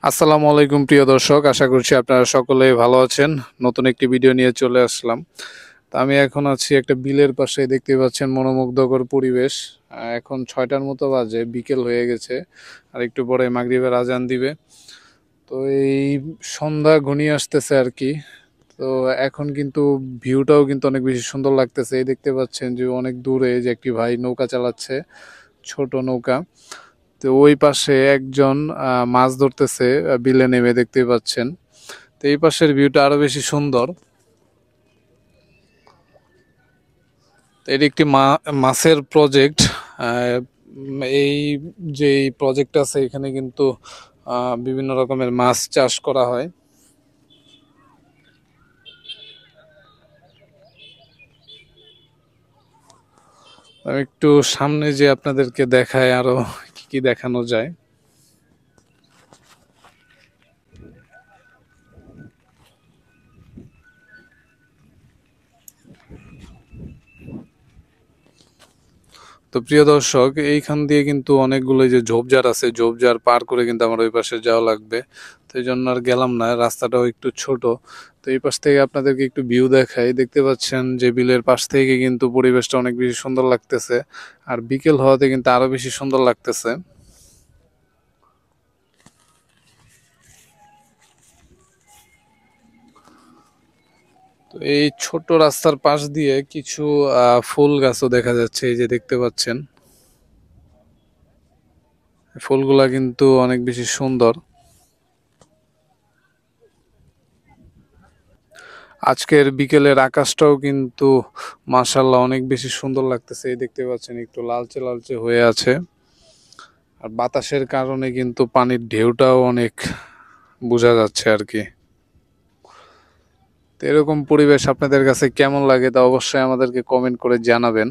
আসসালামু আলাইকুম প্রিয় দর্শক, আশা করছি আপনারা সকলেই ভালো আছেন। নতুন একটি ভিডিও নিয়ে চলে আসলাম। তো আমি এখন আছি একটা বিলের পাশে, দেখতে পাচ্ছেন মনোমুগ্ধকর পরিবেশ। এখন 6টার মতো বাজে, বিকেল হয়ে গেছে, আর একটু পরে মাগরিবের আজান দিবে। তো এই সন্ধ্যা ঘনিয়ে আসতেছে আর কি। তো এখন কিন্তু ভিউটাও কিন্তু অনেক বেশি সুন্দর লাগতেছে। এই দেখতে পাচ্ছেন যে অনেক দূরে যে একটি ভাই নৌকা চালাচ্ছে, ছোট নৌকা। তো ওই পাশে একজন মাছ ধরতেছে, বিলে নেমে, দেখতে পাচ্ছেন। তো এই পাশের ভিউটা আরো বেশি সুন্দর। তো এটি একটি মাছের প্রজেক্ট। এই যে প্রজেক্ট আছে, এখানে কিন্তু বিভিন্ন রকমের মাছ চাষ করা হয়। আমি একটু সামনে যে আপনাদেরকে দেখায় আরো কি কি দেখানো যায়। তো প্রিয় দর্শক, এইখান দিয়ে কিন্তু অনেকগুলো যে ঝোপঝাড় আছে, ঝোপঝাড় পার করে কিন্তু আমার ওই পাশে যাওয়া লাগবে। তো এই জন্য আর গেলাম না, রাস্তাটাও একটু ছোট। তো এই পাশ থেকে আপনাদেরকে একটু ভিউ দেখাই। দেখতে পাচ্ছেন যে বিলের পাশ থেকে কিন্তু পরিবেশটা অনেক বেশি সুন্দর লাগতেছে, আর বিকেল হওয়াতে কিন্তু আরো বেশি সুন্দর লাগতেছে। তো এই ছোট রাস্তার পাশ দিয়ে কিছু ফুল গাছও দেখা যাচ্ছে, এই যে দেখতে পাচ্ছেন। ফুলগুলা কিন্তু অনেক বেশি সুন্দর। আজকের বিকেলের আকাশটাও কিন্তু মাশাআল্লাহ অনেক বেশি সুন্দর লাগতেছে। এই দেখতে পাচ্ছেন একটু লালচে লালচে হয়ে আছে, আর বাতাসের কারণে কিন্তু পানির ঢেউটাও অনেক বোঝা যাচ্ছে আর কি। তো এরকম পরিবেশ আপনাদের কাছে কেমন লাগে তা অবশ্যই আমাদেরকে কমেন্ট করে জানাবেন।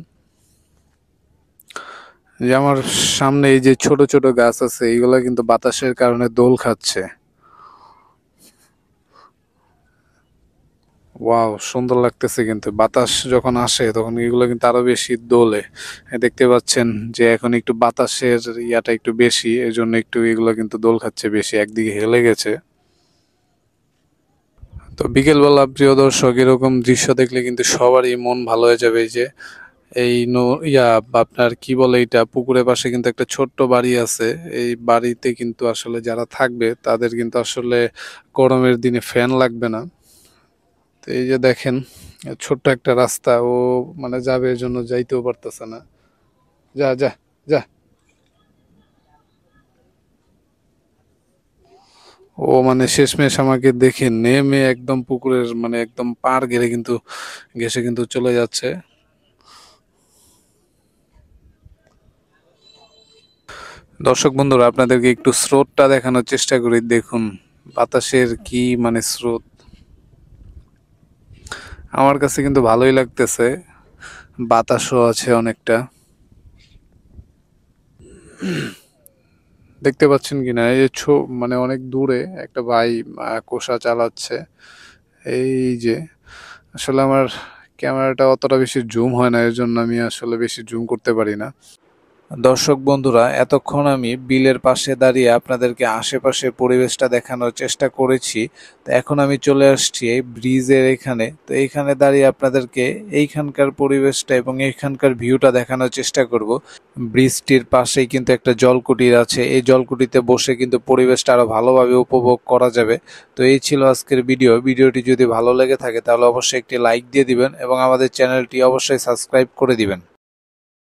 যে আমার সামনে এই যে ছোট ছোট গাছ আছে, এইগুলা কিন্তু বাতাসের কারণে দোল খাচ্ছে। ওয়াও, সুন্দর লাগতেছে। কিন্তু বাতাস যখন আসে তখন এগুলো কিন্তু আরো বেশি দোলে। দেখতে পাচ্ছেন যে এখন একটু বাতাসের ইয়াটা একটু বেশি, এর জন্য একটু এগুলো কিন্তু দোল খাচ্ছে বেশি, একদিকে হেলে গেছে। তো বিকেলবেলা প্রিয় দর্শক, এরকম দৃশ্য দেখলে কিন্তু সবারই মন ভালো হয়ে যাবে। এই যে এই আপনার কি বলে, এটা পুকুরের পাশে কিন্তু একটা ছোট্ট বাড়ি আছে। এই বাড়িতে কিন্তু আসলে যারা থাকবে তাদের কিন্তু আসলে গরমের দিনে ফ্যান লাগবে না। তো এই যে দেখেন, ছোট্ট একটা রাস্তা, ও মানে যাবে, এর জন্য যাইতেও পারতেছে না। যা যা যা। ও মানে শেষমেশ আমাকে দেখে নেমে একদম পুকুরের মানে একদম পার ঘেরে কিন্তু ঘেসে কিন্তু চলে যাচ্ছে। দর্শক বন্ধুরা, আপনাদেরকে একটু স্রোতটা দেখানোর চেষ্টা করি। দেখুন বাতাসের কি মানে স্রোত, আমার কাছে কিন্তু ভালোই লাগতেছে। বাতাসও আছে অনেকটা। দেখতে পাচ্ছেন কিনা, এই যে মানে অনেক দূরে একটা ভাই কোষা চালাচ্ছে। এই যে আসলে আমার ক্যামেরাটা অতটা বেশি জুম হয় না, এর জন্য আমি আসলে বেশি জুম করতে পারি না। দর্শক বন্ধুরা, এতক্ষণ আমি বিলের পাশে দাঁড়িয়ে আপনাদেরকে আশেপাশের পরিবেশটা দেখানোর চেষ্টা করেছি। তো এখন আমি চলে আসছি এই ব্রিজের এখানে। তো এইখানে দাঁড়িয়ে আপনাদেরকে এইখানকার পরিবেশটা এবং এইখানকার ভিউটা দেখানোর চেষ্টা করব। ব্রিজটির পাশেই কিন্তু একটা জলকুটির আছে, এই জলকুটিতে বসে কিন্তু পরিবেশটা আরো ভালোভাবে উপভোগ করা যাবে। তো এই ছিল আজকের ভিডিওটি যদি ভালো লেগে থাকে তাহলে অবশ্যই একটি লাইক দিয়ে দিবেন এবং আমাদের চ্যানেলটি অবশ্যই সাবস্ক্রাইব করে দিবেন।